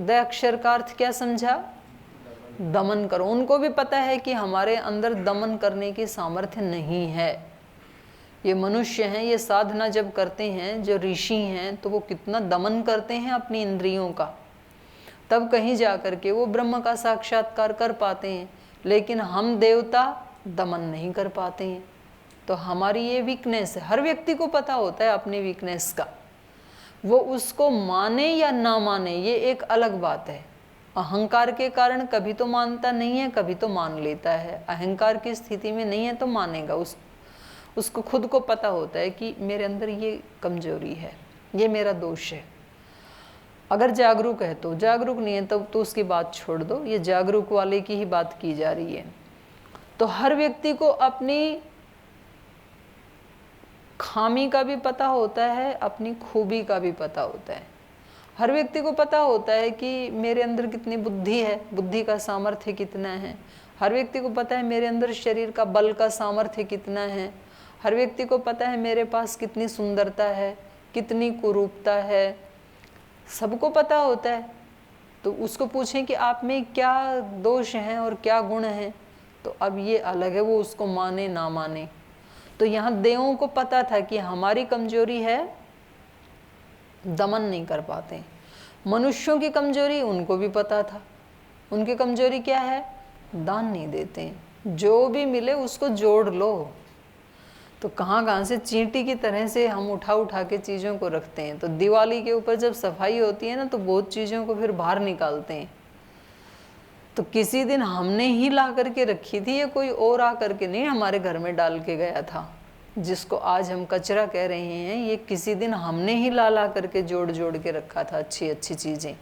The अक्षर का अर्थ क्या समझा? दमन करो। उनको भी पता है कि हमारे अंदर दमन करने की सामर्थ्य नहीं है। ये मनुष्य हैं, ये साधना जब करते हैं, जो ऋषि हैं, तो वो कितना दमन करते हैं अपनी इंद्रियों का, तब कहीं जा कर के वो ब्रह्म का साक्षात्कार कर पाते हैं। लेकिन हम देवता दमन नहीं कर पाते हैं। तो हमारी ये वीकनेस है, हर व्यक्ति को पता होता है अपनी वीकनेस का। वो उसको माने या ना माने ये एक अलग बात है। अहंकार के कारण कभी तो मानता नहीं है, कभी तो मान लेता है। अहंकार की स्थिति में नहीं है तो मानेगा। उसको खुद को पता होता है कि मेरे अंदर ये कमजोरी है, ये मेरा दोष है। अगर जागरूक है तो, जागरूक नहीं है तब तो उसकी बात छोड़ दो। ये जागरूक वाले की ही बात की जा रही है। तो हर व्यक्ति को अपनी खामी का भी पता होता है, अपनी खूबी का भी पता होता है। हर व्यक्ति को पता होता है कि मेरे अंदर कितनी बुद्धि है, बुद्धि का सामर्थ्य कितना है। हर व्यक्ति को पता है मेरे अंदर शरीर का बल का सामर्थ्य कितना है। हर व्यक्ति को पता है मेरे पास कितनी सुंदरता है, कितनी कुरूपता है, सबको पता होता है। तो उसको पूछें कि आप में क्या दोष हैं और क्या गुण हैं, तो अब ये अलग है, वो उसको माने ना माने। तो यहाँ देवों को पता था कि हमारी कमजोरी है, दमन नहीं कर पाते। मनुष्यों की कमजोरी उनको भी पता था। उनकी कमजोरी क्या है? दान नहीं देते हैं। जो भी मिले उसको जोड़ लो। तो कहाँ से चींटी की तरह से हम उठा के चीज़ों को रखते हैं। तो दिवाली के ऊपर जब सफाई होती है ना, तो बहुत चीज़ों को फिर बाहर निकालते हैं। तो किसी दिन हमने ही ला करके रखी थी, ये कोई और आ करके नहीं हमारे घर में डाल के गया था। जिसको आज हम कचरा कह रहे हैं, ये किसी दिन हमने ही ला करके जोड़ के रखा था अच्छी अच्छी चीज़ें।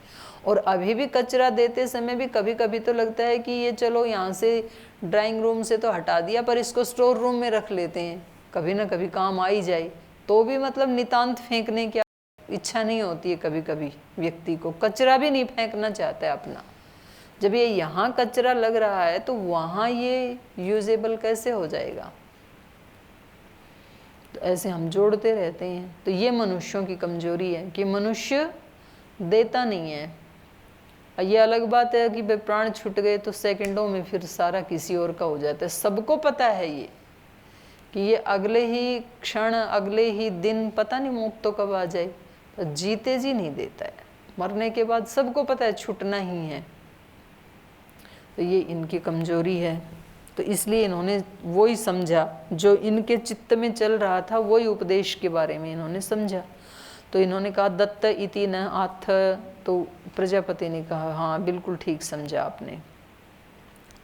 और अभी भी कचरा देते समय भी कभी कभी तो लगता है कि ये चलो यहाँ से ड्राइंग रूम से तो हटा दिया, पर इसको स्टोर रूम में रख लेते हैं, कभी ना कभी काम आ ही जाए। तो भी मतलब नितांत फेंकने की इच्छा नहीं होती है। कभी कभी व्यक्ति को कचरा भी नहीं फेंकना चाहता है अपना। जब ये यहाँ कचरा लग रहा है तो वहाँ ये यूजेबल कैसे हो जाएगा? तो ऐसे हम जोड़ते रहते हैं। तो ये मनुष्यों की कमजोरी है कि मनुष्य देता नहीं है। ये अलग बात है कि भाई प्राण छूट गए तो सेकंडों में फिर सारा किसी और का हो जाता है। सबको पता है ये कि ये अगले ही क्षण, अगले ही दिन पता नहीं मौत तो कब आ जाए। तो जीते जी नहीं देता है। मरने के बाद सबको पता है छूटना ही है। तो ये इनकी कमजोरी है। तो इसलिए इन्होंने वही समझा जो इनके चित्त में चल रहा था, वही उपदेश के बारे में इन्होंने समझा। तो इन्होंने कहा दत्त इति न आथ। तो प्रजापति ने कहा हाँ बिल्कुल ठीक समझा आपने।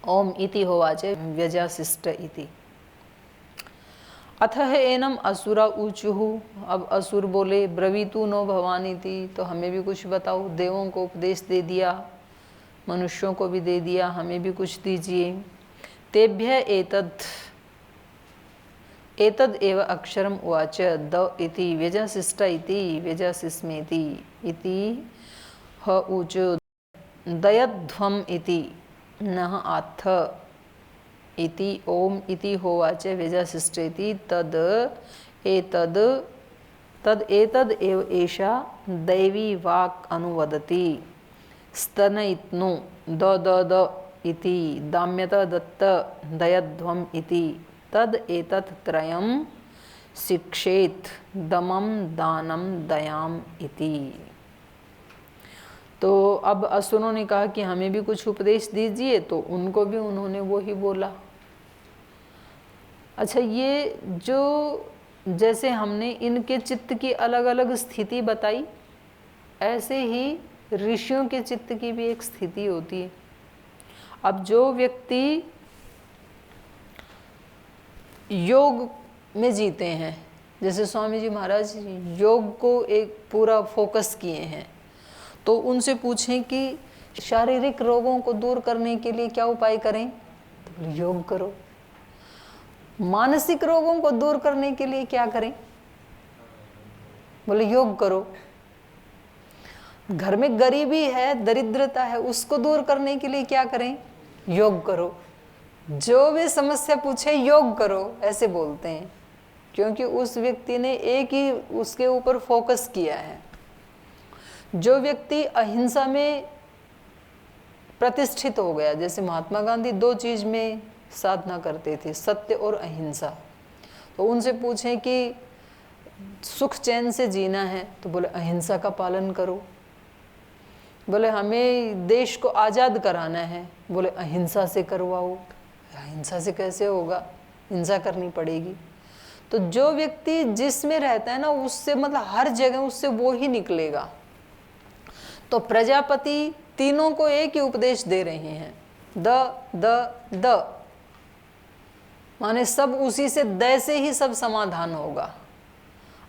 ओम इति होवाच व्यजाशिष्ट इति। अथः एनम असुरा ऊचुहु। अब असुर बोले ब्रवीतु नो भवानी थी, तो हमें भी कुछ बताओ। देवों को उपदेश दे दिया, मनुष्यों को भी दे दिया, हमें भी कुछ दीजिए। तेभ्य एतद एव अक्षरम उवाच द इति व्यजाशिष्ट इति व्यजाशिष्मेति इति ह ऊचो दयध्वम इति नः आथ इति ओम इति होवाच व्यजाशिष्टेति तद एतद एव एषा दैवी वाक् अनुवदति। स्तनयित्नो द इति दाम्यत दत्त दयध्वम इति तद एतत् त्रयं शिक्षेत दमम दानम दयाम इति। तो अब असुरों ने कहा कि हमें भी कुछ उपदेश दीजिए, तो उनको भी उन्होंने वो ही बोला। अच्छा, ये जो जैसे हमने इनके चित्त की अलग अलग स्थिति बताई, ऐसे ही ऋषियों के चित्त की भी एक स्थिति होती है। अब जो व्यक्ति योग में जीते हैं, जैसे स्वामी जी महाराज योग को एक पूरा फोकस किए हैं, तो उनसे पूछें कि शारीरिक रोगों को दूर करने के लिए क्या उपाय करें, तो योग करो। मानसिक रोगों को दूर करने के लिए क्या करें, बोले योग करो। घर में गरीबी है, दरिद्रता है, उसको दूर करने के लिए क्या करें, योग करो। जो भी समस्या पूछे योग करो, ऐसे बोलते हैं, क्योंकि उस व्यक्ति ने एक ही उसके ऊपर फोकस किया है। जो व्यक्ति अहिंसा में प्रतिष्ठित हो गया। जैसे महात्मा गांधी 2 चीज में साधना करते थे, सत्य और अहिंसा। तो उनसे पूछें कि सुख चैन से जीना है तो बोले अहिंसा का पालन करो। बोले हमें देश को आज़ाद कराना है, बोले अहिंसा से करवाओ। अहिंसा से कैसे होगा, हिंसा करनी पड़ेगी। तो जो व्यक्ति जिसमें रहता है ना, उससे मतलब हर जगह उससे वो ही निकलेगा। तो प्रजापति तीनों को एक ही उपदेश दे रहे हैं, द माने सब उसी से, द से ही सब समाधान होगा।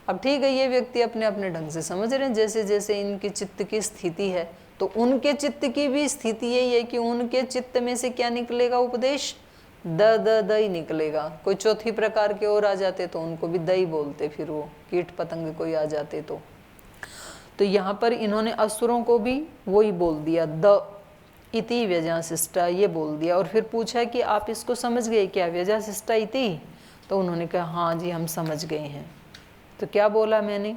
अब ठीक है, ये व्यक्ति अपने अपने ढंग से समझ रहे हैं, जैसे जैसे इनकी चित्त की स्थिति है। तो उनके चित्त की भी स्थिति यही है कि उनके चित्त में से क्या निकलेगा, उपदेश द ही निकलेगा। कोई चौथी प्रकार के और आ जाते तो उनको भी द ही बोलते, फिर वो कीट पतंग कोई आ जाते तो यहाँ पर इन्होंने असुरों को भी वही बोल दिया, द इति व्यजाशिष्टा, ये बोल दिया। और फिर पूछा कि आप इसको समझ गए क्या, व्यजाशिष्टा इति? तो उन्होंने कहा हाँ जी हम समझ गए हैं। तो क्या बोला मैंने?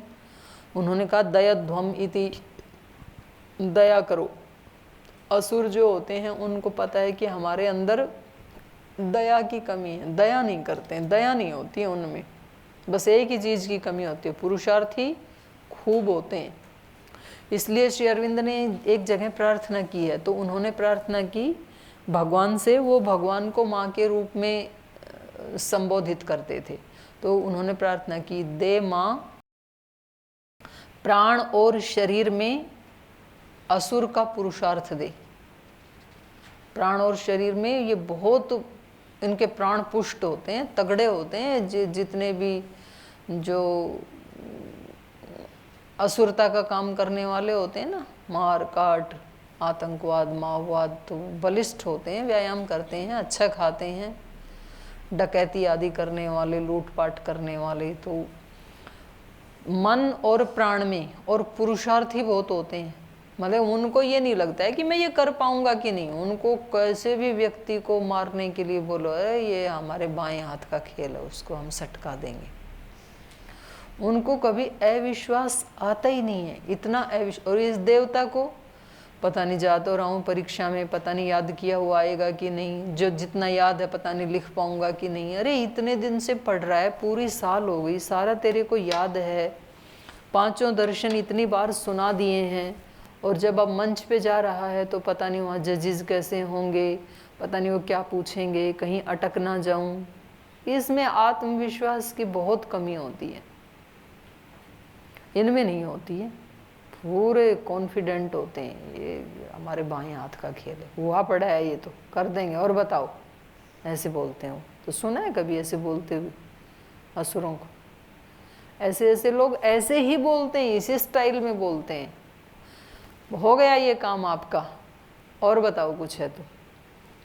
उन्होंने कहा दयाध्वम इति, दया करो। असुर जो होते हैं उनको पता है कि हमारे अंदर दया की कमी है, दया नहीं करते हैं, दया नहीं होती है उनमें। बस एक ही चीज़ की कमी होती है, पुरुषार्थी खूब होते हैं। इसलिए श्री अरविंद ने एक जगह प्रार्थना की है, तो उन्होंने प्रार्थना की भगवान से, वो भगवान को माँ के रूप में संबोधित करते थे। तो उन्होंने प्रार्थना की, दे माँ प्राण और शरीर में असुर का पुरुषार्थ दे। प्राण और शरीर में ये बहुत, इनके प्राण पुष्ट होते हैं, तगड़े होते हैं। जितने भी जो असुरता का काम करने वाले होते हैं ना, मार काट, आतंकवाद, माओवाद, तो बलिष्ठ होते हैं, व्यायाम करते हैं, अच्छा खाते हैं। डकैती आदि करने वाले, लूटपाट करने वाले, तो मन और प्राण में और पुरुषार्थी बहुत होते हैं। मतलब उनको ये नहीं लगता है कि मैं ये कर पाऊंगा कि नहीं। उनको कैसे भी व्यक्ति को मारने के लिए बोलो, अरे ये हमारे बाएं हाथ का खेल है, उसको हम सटका देंगे। उनको कभी अविश्वास आता ही नहीं है, इतना अविश्वास। और इस देवता को पता नहीं, जा तो रहा हूँ परीक्षा में, पता नहीं याद किया हुआ आएगा कि नहीं, जो जितना याद है पता नहीं लिख पाऊंगा कि नहीं। अरे इतने दिन से पढ़ रहा है, पूरी साल हो गई, सारा तेरे को याद है, 5 दर्शन इतनी बार सुना दिए हैं। और जब अब मंच पे जा रहा है तो पता नहीं वहाँ जजेस कैसे होंगे, पता नहीं वो क्या पूछेंगे, कहीं अटक ना जाऊं। इसमें आत्मविश्वास की बहुत कमी होती है, इनमें नहीं होती है। पूरे कॉन्फिडेंट होते हैं, ये हमारे बाएं हाथ का खेल है, हुआ पड़ा है, ये तो कर देंगे, और बताओ, ऐसे बोलते हैं। तो सुना है कभी ऐसे बोलते हुए असुरों को? ऐसे ऐसे लोग ऐसे ही बोलते हैं, इसी स्टाइल में बोलते हैं। हो गया ये काम आपका, और बताओ कुछ है तो।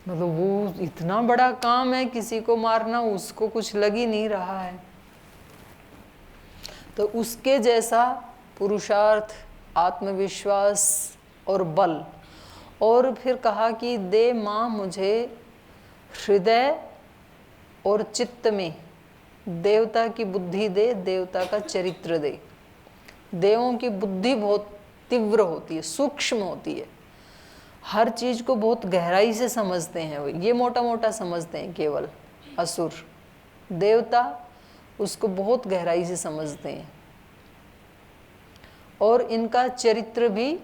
मतलब वो इतना बड़ा काम है किसी को मारना, उसको कुछ लग ही नहीं रहा है। तो उसके जैसा पुरुषार्थ, आत्मविश्वास और बल। और फिर कहा कि दे माँ मुझे हृदय और चित्त में देवता की बुद्धि दे, देवता का चरित्र दे। देवों की बुद्धि बहुत तीव्र होती है, सूक्ष्म होती है, हर चीज को बहुत गहराई से समझते हैं। ये मोटा मोटा समझते हैं केवल असुर, देवता उसको बहुत गहराई से समझते हैं। और इनका चरित्र भी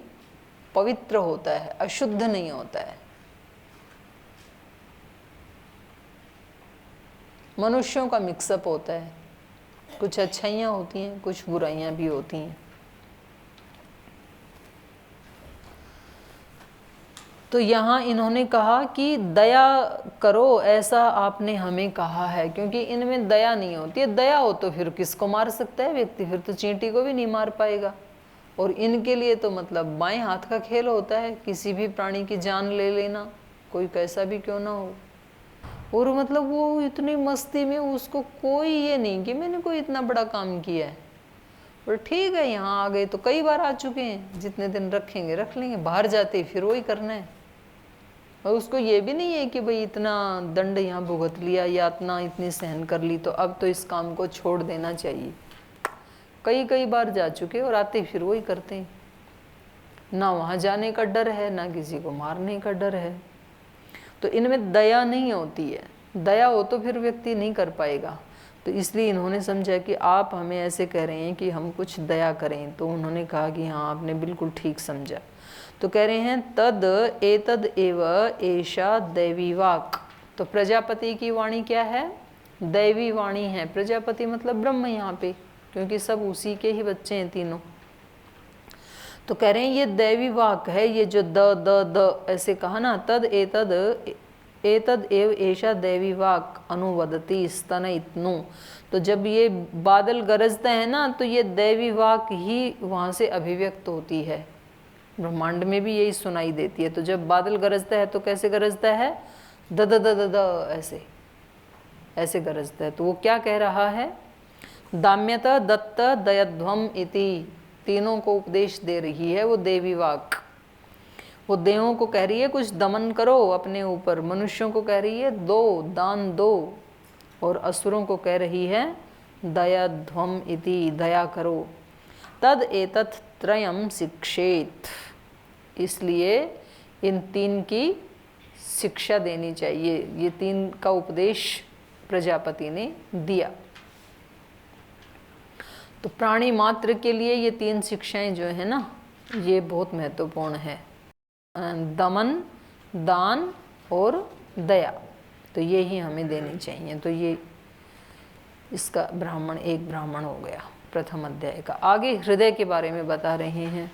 पवित्र होता है, अशुद्ध नहीं होता है। मनुष्यों का मिक्सअप होता है, कुछ अच्छाइयाँ होती हैं, कुछ बुराइयाँ भी होती हैं। तो यहाँ इन्होंने कहा कि दया करो, ऐसा आपने हमें कहा है, क्योंकि इनमें दया नहीं होती है। दया हो तो फिर किसको मार सकता है व्यक्ति, फिर तो चींटी को भी नहीं मार पाएगा। और इनके लिए तो मतलब बाएं हाथ का खेल होता है, किसी भी प्राणी की जान ले लेना, कोई कैसा भी क्यों ना हो। और मतलब वो इतनी मस्ती में, उसको कोई ये नहीं कि मैंने कोई इतना बड़ा काम किया है। और ठीक है, यहाँ आ गए तो कई बार आ चुके हैं, जितने दिन रखेंगे रख लेंगे, बाहर जाते फिर वही करना है। और उसको ये भी नहीं है कि भाई इतना दंड यहाँ भुगत लिया, यातना इतनी सहन कर ली, तो अब तो इस काम को छोड़ देना चाहिए। कई बार जा चुके और आते फिर वही करते हैं। ना वहाँ जाने का डर है, ना किसी को मारने का डर है। तो इनमें दया नहीं होती है। दया हो तो फिर व्यक्ति नहीं कर पाएगा। तो इसलिए इन्होंने समझा कि आप हमें ऐसे कह रहे हैं कि हम कुछ दया करें। तो उन्होंने कहा कि हाँ, आपने बिल्कुल ठीक समझा। तो कह रहे हैं तद एतद एव एषा दैवी वाक। तो प्रजापति की वाणी क्या है? दैवी वाणी है। प्रजापति मतलब ब्रह्म यहाँ पे, क्योंकि सब उसी के ही बच्चे हैं तीनों। तो कह रहे हैं ये दैवी वाक है। ये जो द द द ऐसे कहा ना, तद एतद एव एषा दैवी वाक अनुवदति स्तन इतनु। तो जब ये बादल गरजते हैं ना, तो ये दैवी वाक ही वहाँ से अभिव्यक्त होती है। ब्रह्मांड में भी यही सुनाई देती है। तो जब बादल गरजता है तो कैसे गरजता है? The the the the the ऐसे ऐसे गरजता है। तो वो क्या कह रहा है? दाम्यत दत्त दयध्वम इति। तीनों को उपदेश दे रही है वो देवी वाक। वो देवों को कह रही है कुछ दमन करो अपने ऊपर, मनुष्यों को कह रही है दो, दान दो, और असुरों को कह रही है दयाध्वम इति, दया करो। तद एतत् त्रयम शिक्षेत। इसलिए इन तीन की शिक्षा देनी चाहिए। ये तीन का उपदेश प्रजापति ने दिया। तो प्राणी मात्र के लिए ये तीन शिक्षाएं जो है ना, ये बहुत महत्वपूर्ण है। दमन, दान और दया, तो ये ही हमें देनी चाहिए। तो ये इसका एक ब्राह्मण हो गया प्रथम अध्याय का। आगे हृदय के बारे में बता रहे हैं।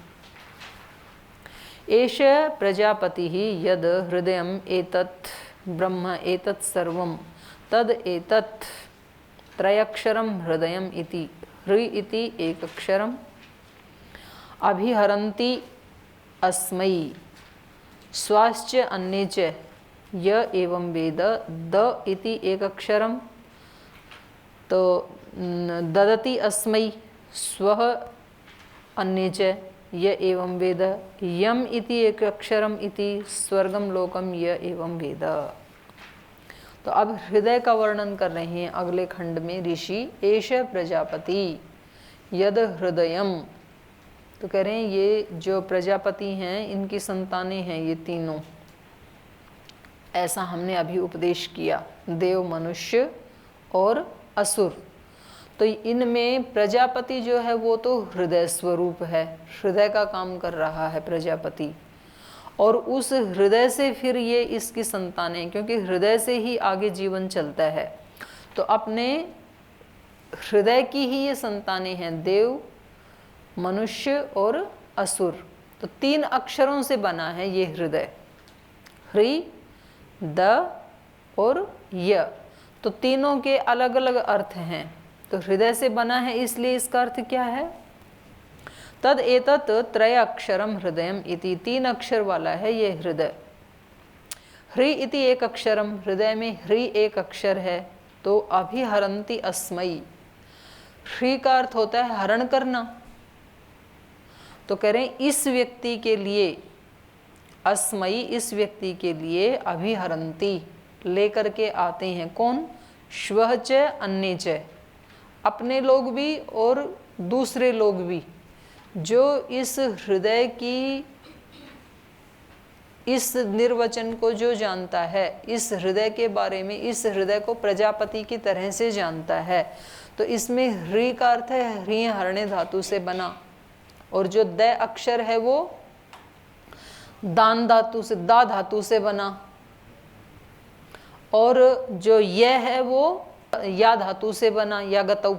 एष प्रजापति ही यद हृदयम एतत् ब्रह्म एतत् सर्वम तद एतत् त्रयक्षरम हृदयम इति। हृ इति एकक्षरम अभिहरन्ति अस्मै स्वाश्च अन्ये च य एवं वेद। द इति एकक्षरम तो ददति अस्मै स्वः अन्ये च य एवं वेद। यम इति एकक्षरम इति स्वर्गम लोकम य एवं वेद। तो अब हृदय का वर्णन कर रहे हैं अगले खंड में ऋषि। एष प्रजापति यद हृदयम। तो कह रहे हैं ये जो प्रजापति हैं इनकी संतानें हैं ये तीनों। ऐसा हमने अभी उपदेश किया, देव, मनुष्य और असुर। तो इनमें प्रजापति जो है वो तो हृदय स्वरूप है, हृदय का काम कर रहा है प्रजापति। और उस हृदय से फिर ये इसकी संतानें, क्योंकि हृदय से ही आगे जीवन चलता है। तो अपने हृदय की ही ये संतानें हैं, देव, मनुष्य और असुर। तो तीन अक्षरों से बना है ये हृदय, ह्री, द और य। तो तीनों के अलग अलग अर्थ हैं। तो हृदय से बना है इसलिए इसका अर्थ क्या है? तद एतत् त्रय अक्षरम हृदयम इति। तीन अक्षर वाला है ये हृदय। ह्री इति एक अक्षरम, हृदय में ह्री एक अक्षर है। तो अभिहरन्ति अस्मै। ह्री का अर्थ होता है हरण करना। तो कह रहे हैं इस व्यक्ति के लिए, अस्मै इस व्यक्ति के लिए अभिहरन्ति लेकर के आते हैं। कौन? श्वः च अन्ये च, अपने लोग भी और दूसरे लोग भी। जो इस हृदय की, इस निर्वचन को जो जानता है, इस हृदय के बारे में, इस हृदय को प्रजापति की तरह से जानता है। तो इसमें ह्री का अर्थ है ह्री हरणे धातु से बना, और जो द अक्षर है वो दान धातु से, दा धातु से बना, और जो यह है वो या धातु से बना, या गतौ।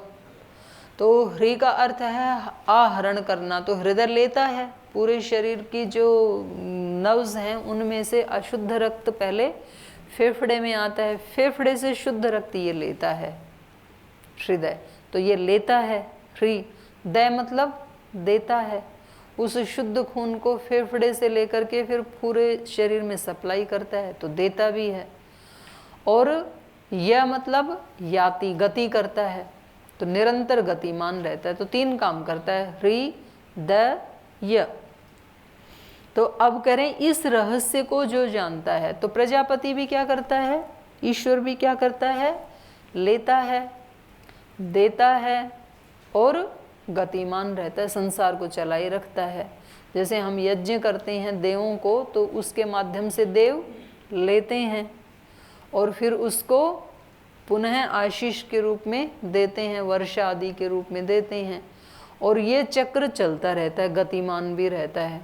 तो ह्री का अर्थ है आहरण करना। तो हृदय लेता है पूरे शरीर की जो नर्व्स हैं उनमें से अशुद्ध रक्त पहले फेफड़े में आता है, फेफड़े से शुद्ध रक्त ये लेता है हृदय। तो ये लेता है ह्री। द मतलब देता है, उस शुद्ध खून को फेफड़े से लेकर के फिर पूरे शरीर में सप्लाई करता है, तो देता भी है। और यह मतलब याति, गति करता है, तो निरंतर गतिमान रहता है। तो तीन काम करता है, ह्री, द, य। तो अब करें इस रहस्य को जो जानता है, तो प्रजापति भी क्या करता है, ईश्वर भी क्या करता है, लेता है, देता है और गतिमान रहता है, संसार को चलाए रखता है। जैसे हम यज्ञ करते हैं देवों को, तो उसके माध्यम से देव लेते हैं और फिर उसको पुनः आशीष के रूप में देते हैं, वर्षा आदि के रूप में देते हैं, और ये चक्र चलता रहता है, गतिमान भी रहता है।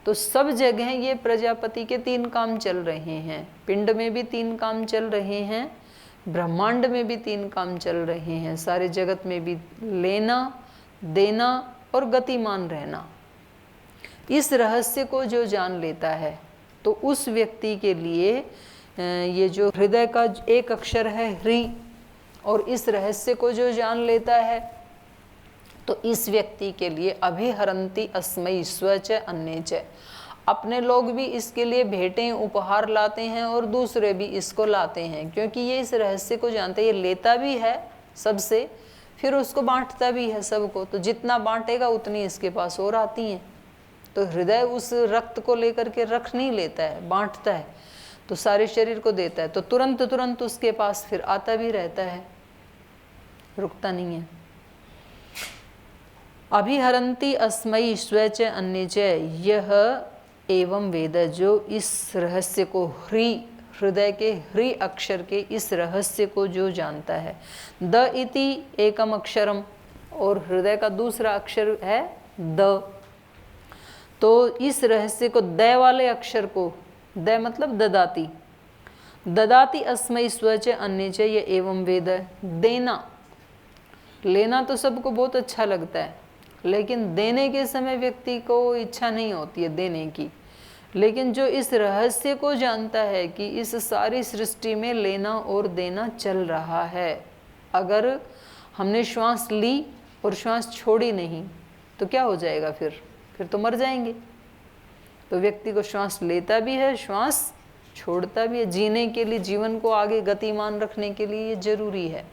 तो सब जगह ये प्रजापति के 3 काम चल रहे हैं। पिंड में भी 3 काम चल रहे हैं, ब्रह्मांड में भी 3 काम चल रहे हैं, सारे जगत में भी लेना, देना और गतिमान रहना। इस रहस्य को जो जान लेता है तो उस व्यक्ति के लिए ये जो हृदय का एक अक्षर है ह्री, और इस रहस्य को जो जान लेता है तो इस व्यक्ति के लिए अभिहरन्ति अस्मै स्वच अन्ये च, अपने लोग भी इसके लिए भेंटें उपहार लाते हैं और दूसरे भी इसको लाते हैं, क्योंकि ये इस रहस्य को जानते हैं। ये लेता भी है सबसे, फिर उसको बांटता भी है सबको, तो जितना बांटेगा उतनी इसके पास और आती हैं। तो हृदय उस रक्त को लेकर के रख नहीं लेता है, बांटता है, तो सारे शरीर को देता है, तो तुरंत तुरंत उसके पास फिर आता भी रहता है, रुकता नहीं है। अभिहरन्ति अस्मै स्वच अन्ये च, यह एवं वेद, जो इस रहस्य को हृदय के ह्री अक्षर के इस रहस्य को जो जानता है। द इति एकम अक्षरम, और हृदय का दूसरा अक्षर है द, तो इस रहस्य को द वाले अक्षर को, द मतलब ददाती, ददाती अस्मै स्वच अन्ये च ये एवं वेद। देना, लेना तो सबको बहुत अच्छा लगता है, लेकिन देने के समय व्यक्ति को इच्छा नहीं होती है देने की। लेकिन जो इस रहस्य को जानता है कि इस सारी सृष्टि में लेना और देना चल रहा है, अगर हमने श्वास ली और श्वास छोड़ी नहीं तो क्या हो जाएगा? फिर तो मर जाएंगे। तो व्यक्ति को श्वास लेता भी है, श्वास छोड़ता भी है, जीने के लिए, जीवन को आगे गतिमान रखने के लिए ये जरूरी है।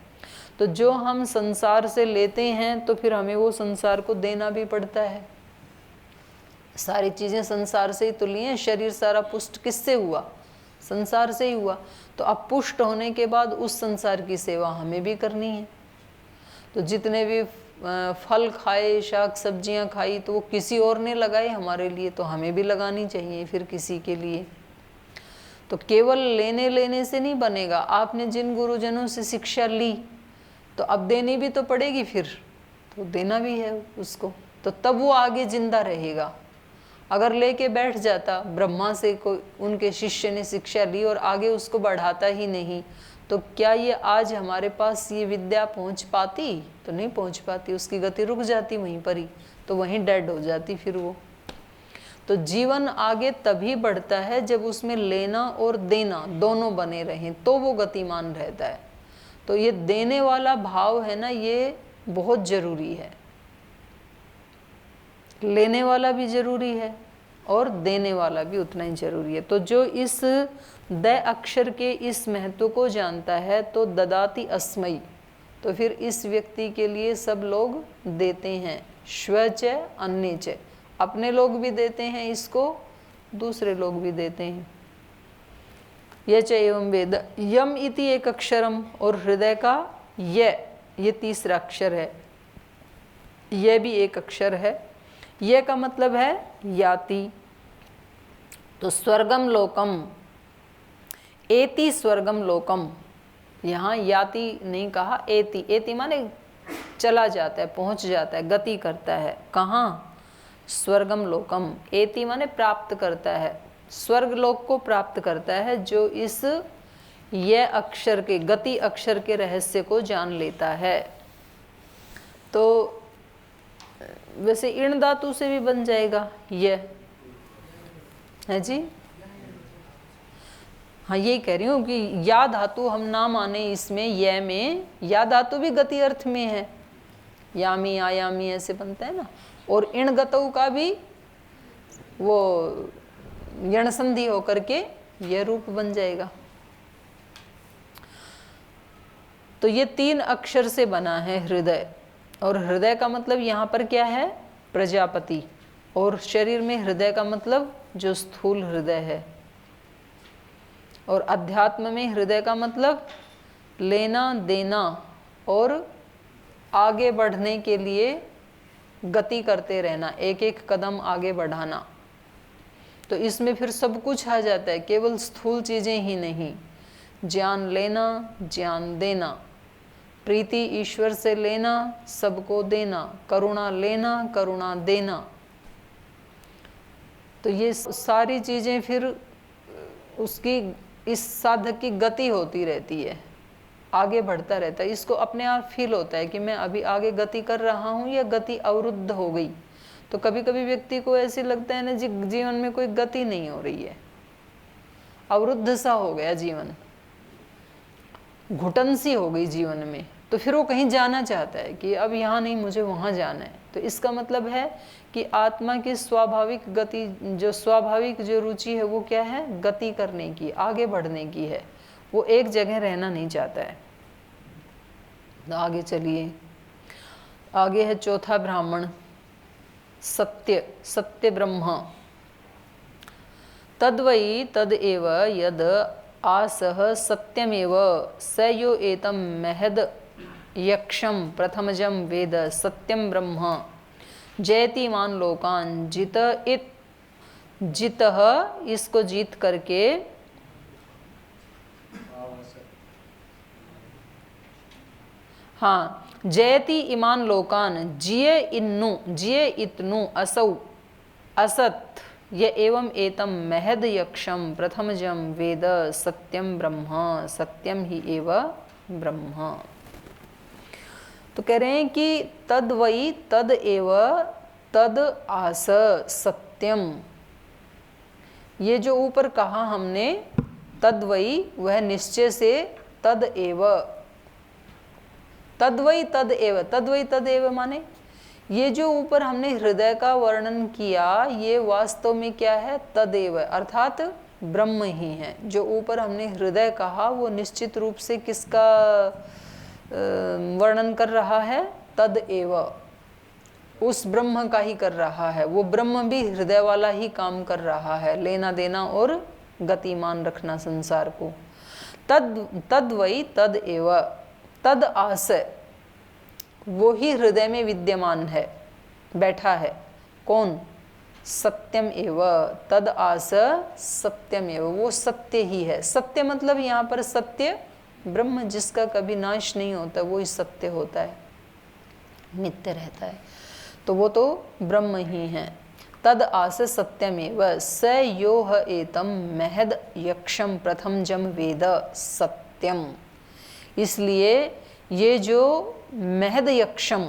तो जो हम संसार से लेते हैं तो फिर हमें वो संसार को देना भी पड़ता है। सारी चीज़ें संसार से ही तो ली हैं, शरीर सारा पुष्ट किससे हुआ? संसार से ही हुआ। तो अब पुष्ट होने के बाद उस संसार की सेवा हमें भी करनी है। तो जितने भी फल खाए, शाक सब्जियां खाई, तो वो किसी और ने लगाए हमारे लिए, तो हमें भी लगानी चाहिए फिर किसी के लिए। तो केवल लेने से नहीं बनेगा। आपने जिन गुरुजनों से शिक्षा ली तो अब देनी भी तो पड़ेगी, फिर तो देना भी है उसको, तो तब वो आगे जिंदा रहेगा। अगर लेके बैठ जाता, ब्रह्मा से कोई उनके शिष्य ने शिक्षा ली और आगे उसको बढ़ाता ही नहीं, तो क्या ये आज हमारे पास ये विद्या पहुंच पाती? तो नहीं पहुंच पाती, उसकी गति रुक जाती वहीं पर ही, तो वहीं डेड हो जाती फिर वो। तो जीवन आगे तभी बढ़ता है जब उसमें लेना और देना दोनों बने रहें, तो वो गतिमान रहता है। तो ये देने वाला भाव है ना, ये बहुत जरूरी है। लेने वाला भी जरूरी है और देने वाला भी उतना ही जरूरी है। तो जो इस द अक्षर के इस महत्व को जानता है, तो ददाति अस्मै, तो फिर इस व्यक्ति के लिए सब लोग देते हैं। श्वच अन्ये च, अपने लोग भी देते हैं इसको, दूसरे लोग भी देते हैं। ये च एवं वेद। यम इति एक अक्षरम, और हृदय का ये तीसरा अक्षर है, यह भी एक अक्षर है। यह का मतलब है याति। तो स्वर्गम लोकम, एति स्वर्गम लोकम, यहाँ याति नहीं कहा, एति। एति माने चला जाता है, पहुंच जाता है, गति करता है। कहाँ? स्वर्गम लोकम। एति माने प्राप्त करता है, स्वर्ग लोक को प्राप्त करता है, जो इस ये अक्षर के, गति अक्षर के रहस्य को जान लेता है। तो वैसे इण धातु से भी बन जाएगा ये, है जी? हाँ, यही कह रही हूँ कि या धातु हम ना माने इसमें, ये में या धातु भी गति अर्थ में है, यामी आयामी ऐसे बनता है ना। और इण गतौ का भी वो यण संधि होकर के यह रूप बन जाएगा। तो ये 3 अक्षर से बना है हृदय, और हृदय का मतलब यहाँ पर क्या है? प्रजापति। और शरीर में हृदय का मतलब जो स्थूल हृदय है, और अध्यात्म में हृदय का मतलब लेना देना और आगे बढ़ने के लिए गति करते रहना, एक एक कदम आगे बढ़ाना। तो इसमें फिर सब कुछ आ जाता है, केवल स्थूल चीजें ही नहीं, ज्ञान लेना, ज्ञान देना, प्रीति ईश्वर से लेना, सबको देना, करुणा लेना, करुणा देना। तो ये सारी चीजें फिर उसकी, इस साधक की गति होती रहती है, आगे बढ़ता रहता है। इसको अपने आप फील होता है कि मैं अभी आगे गति कर रहा हूँ या गति अवरुद्ध हो गई। तो कभी कभी व्यक्ति को ऐसे लगता है ना जी जीवन में कोई गति नहीं हो रही है, अवरुद्ध सा हो गया जीवन, घुटन सी हो गई जीवन में। तो फिर वो कहीं जाना चाहता है कि अब यहाँ नहीं, मुझे वहाँ जाना है। तो इसका मतलब है कि आत्मा की स्वाभाविक गति, जो स्वाभाविक जो रुचि है वो क्या है, गति करने की, आगे बढ़ने की है। वो एक जगह रहना नहीं चाहता है। तो आगे चलिए, आगे है चौथा ब्राह्मण, सत्य, सत्य ब्रह्म। तद्वै तदेव यद आसह सत्यमेव स यो एतं महद यक्षम प्रथमजम वेद सत्यम ब्रह्म जयति मान लोकान जित इत जितः, इसको जीत करके, हाँ, जयति इमान लोकान, जिये इन्नु, जिये इतनु असौ असत ये एवं एतम महद यक्षम प्रथमजम वेद सत्यम ब्रह्म, सत्यम ही एव ब्रह्म। तो कह रहे हैं कि तद वही तद एव तद आस सत्यम, ये जो ऊपर कहा हमने तद वही, वह निश्चय से तद एव, तद वही तद एव, तद वही तद एव माने ये जो ऊपर हमने हृदय का वर्णन किया, ये वास्तव में क्या है, तदेव, अर्थात ब्रह्म ही है। जो ऊपर हमने हृदय कहा वो निश्चित रूप से किसका वर्णन कर रहा है, तदेव, उस ब्रह्म का ही कर रहा है। वो ब्रह्म भी हृदय वाला ही काम कर रहा है, लेना देना और गतिमान रखना संसार को। तद वही तद एव, तद आस, वो ही हृदय में विद्यमान है, बैठा है। कौन, सत्यम एव, तद आस सत्यम एव, वो सत्य ही है। सत्य मतलब यहाँ पर सत्य ब्रह्म, जिसका कभी नाश नहीं होता, वो ही सत्य होता है, नित्य रहता है। तो वो तो ब्रह्म ही है। तद आस सत्यमेव स योह एतम महद यक्षम प्रथम जम वेद सत्यम। इसलिए ये जो महद यक्षम,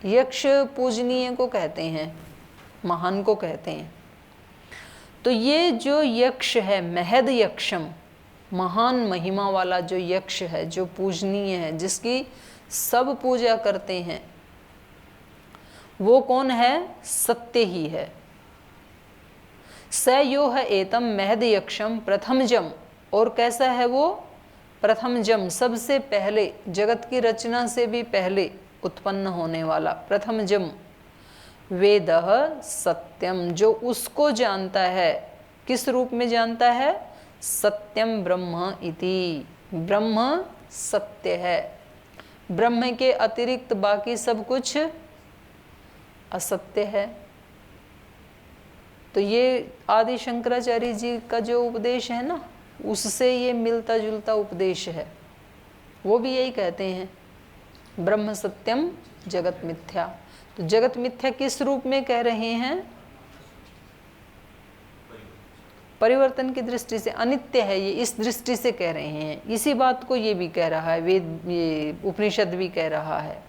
यक्ष पूजनीय को कहते हैं, महान को कहते हैं। तो ये जो यक्ष है, महद यक्षम, महान महिमा वाला जो यक्ष है, जो पूजनीय है, जिसकी सब पूजा करते हैं, वो कौन है, सत्य ही है। स यो है एतम महद यक्षम प्रथमजम, और कैसा है वो, प्रथमजम, सबसे पहले, जगत की रचना से भी पहले उत्पन्न होने वाला प्रथमजम, वेद सत्यम, जो उसको जानता है, किस रूप में जानता है, सत्यम ब्रह्म इति, ब्रह्म सत्य है। ब्रह्म के अतिरिक्त बाकी सब कुछ असत्य है। तो ये आदि शंकराचार्य जी का जो उपदेश है ना, उससे ये मिलता जुलता उपदेश है। वो भी यही कहते हैं, ब्रह्म सत्यम जगत मिथ्या। तो जगत मिथ्या किस रूप में कह रहे हैं, परिवर्तन की दृष्टि से, अनित्य है ये, इस दृष्टि से कह रहे हैं। इसी बात को ये भी कह रहा है, वेद, ये उपनिषद भी कह रहा है।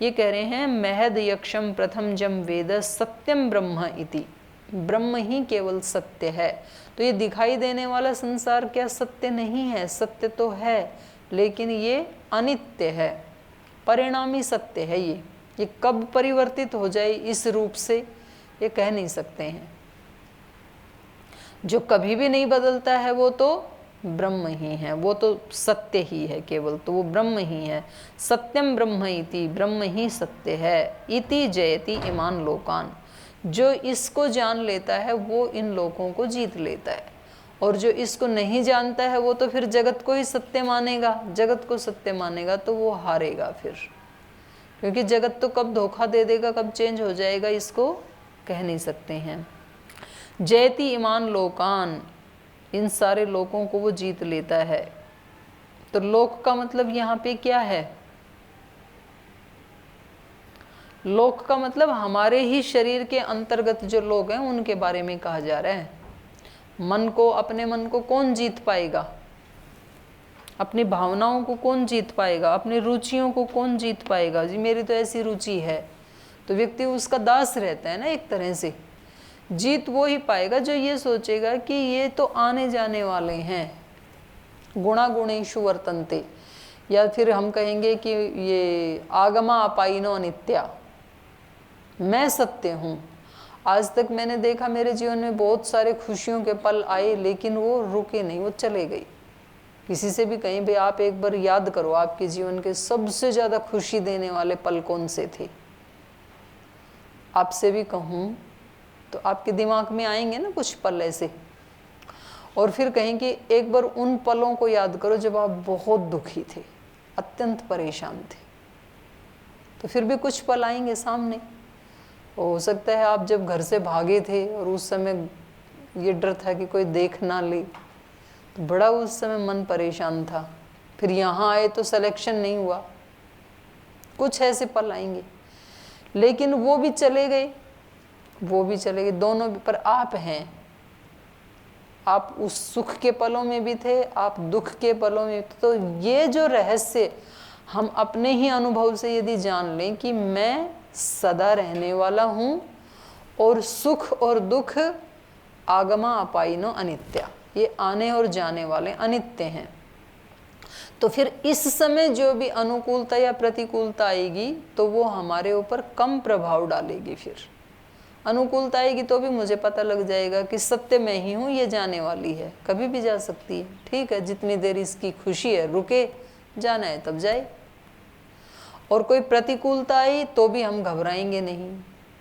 ये कह रहे हैं महद यक्षम प्रथम जम वेद सत्यम ब्रह्म इति, ब्रह्म ही केवल सत्य है। तो ये दिखाई देने वाला संसार क्या सत्य नहीं है, सत्य तो है, लेकिन ये अनित्य है, परिणामी सत्य है। ये कब परिवर्तित हो जाए इस रूप से, ये कह नहीं सकते हैं। जो कभी भी नहीं बदलता है वो तो ब्रह्म ही है, वो तो सत्य ही है केवल, तो वो ब्रह्म ही है। सत्यम ब्रह्म इति, ब्रह्म ही सत्य है। इति जयति इमान लोकान, जो इसको जान लेता है वो इन लोगों को जीत लेता है, और जो इसको नहीं जानता है वो तो फिर जगत को ही सत्य मानेगा। जगत को सत्य मानेगा तो वो हारेगा फिर, क्योंकि जगत तो कब धोखा दे देगा, कब चेंज हो जाएगा, इसको कह नहीं सकते हैं। जयति ईमान लोकान, इन सारे लोगों को वो जीत लेता है। तो लोक का मतलब यहाँ पे क्या है? लोक का मतलब हमारे ही शरीर के अंतर्गत जो लोग हैं उनके बारे में कहा जा रहा है। मन को, अपने मन को कौन जीत पाएगा? अपनी भावनाओं को कौन जीत पाएगा? अपनी रुचियों को कौन जीत पाएगा? जी मेरी तो ऐसी रुचि है, तो व्यक्ति उसका दास रहता है ना एक तरह से। जीत वो ही पाएगा जो ये सोचेगा कि ये तो आने जाने वाले हैं, गुणा गुणेषु वर्तन्ते, या फिर हम कहेंगे कि ये आगमा अपाइनो अनित्या, मैं सत्य हूँ। आज तक मैंने देखा मेरे जीवन में बहुत सारे खुशियों के पल आए, लेकिन वो रुके नहीं, वो चले गए। किसी से भी कहीं भी आप एक बार याद करो, आपके जीवन के सबसे ज़्यादा खुशी देने वाले पल कौन से थे? आपसे भी कहूँ तो आपके दिमाग में आएंगे ना कुछ पल ऐसे। और फिर कहें कि एक बार उन पलों को याद करो जब आप बहुत दुखी थे, अत्यंत परेशान थे, तो फिर भी कुछ पल आएंगे सामने। हो सकता है आप जब घर से भागे थे और उस समय ये डर था कि कोई देख ना ले, तो बड़ा उस समय मन परेशान था। फिर यहाँ आए तो सिलेक्शन नहीं हुआ, कुछ ऐसे पल आएंगे, लेकिन वो भी चले गए, वो भी चले गए, दोनों भी। पर आप हैं, आप उस सुख के पलों में भी थे, आप दुख के पलों में। तो ये जो रहस्य हम अपने ही अनुभव से यदि जान लें कि मैं सदा रहने वाला हूँ और सुख और दुख आगमा अपाइनो अनित्या, ये आने और जाने वाले अनित्य हैं, तो फिर इस समय जो भी अनुकूलता या प्रतिकूलता आएगी तो वो हमारे ऊपर कम प्रभाव डालेगी। फिर अनुकूलता आएगी तो भी मुझे पता लग जाएगा कि सत्य मैं ही हूँ, ये जाने वाली है, कभी भी जा सकती है, ठीक है, जितनी देर इसकी खुशी है रुके, जाना है तब जाए। और कोई प्रतिकूलता आई तो भी हम घबराएंगे नहीं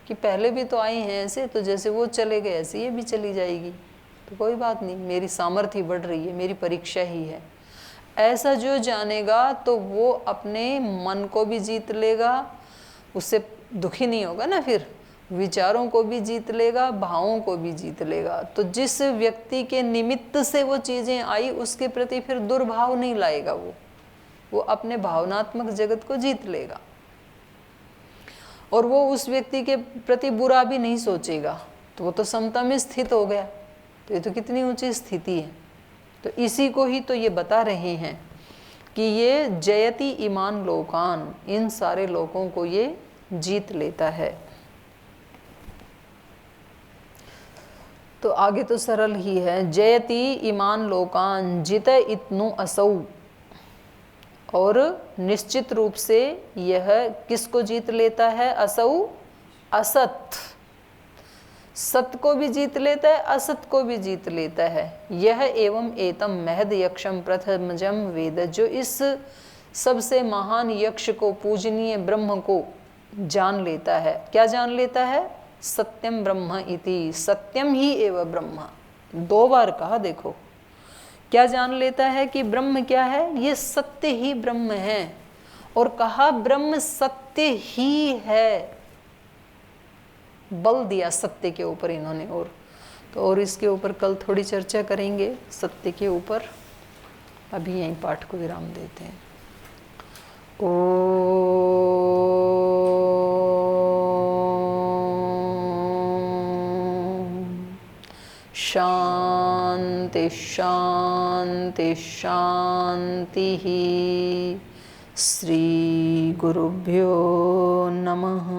कि पहले भी तो आई हैं ऐसे, तो जैसे वो चले गए ऐसे ये भी चली जाएगी, तो कोई बात नहीं, मेरी सामर्थ्य बढ़ रही है, मेरी परीक्षा ही है। ऐसा जो जानेगा तो वो अपने मन को भी जीत लेगा, उससे दुखी नहीं होगा ना, फिर विचारों को भी जीत लेगा, भावों को भी जीत लेगा। तो जिस व्यक्ति के निमित्त से वो चीज़ें आई उसके प्रति फिर दुर्भाव नहीं लाएगा, वो अपने भावनात्मक जगत को जीत लेगा और वो उस व्यक्ति के प्रति बुरा भी नहीं सोचेगा, तो वो तो समता में स्थित हो गया। तो ये तो कितनी ऊंची स्थिति है। तो इसी को ही तो ये बता रहे हैं कि ये जयति ईमान लोकान, इन सारे लोगों को ये जीत लेता है। तो आगे तो सरल ही है, जयति ईमान लोकान जित इतनु असौ, और निश्चित रूप से यह किसको जीत लेता है? असौ, असत, सत को भी जीत लेता है, असत को भी जीत लेता है। यह एवं एतम महद यक्षम प्रथमजम वेद, जो इस सबसे महान यक्ष को, पूजनीय ब्रह्म को जान लेता है। क्या जान लेता है? सत्यम ब्रह्म इति, सत्यम ही एव ब्रह्म, 2 बार कहा। देखो क्या जान लेता है कि ब्रह्म क्या है? ये सत्य ही ब्रह्म है, और कहा ब्रह्म सत्य ही है, बल दिया सत्य के ऊपर इन्होंने। और इसके ऊपर कल थोड़ी चर्चा करेंगे सत्य के ऊपर। अभी यहीं पाठ को विराम देते हैं। शांति शांति शांति। श्री गुरुभ्यो नमः।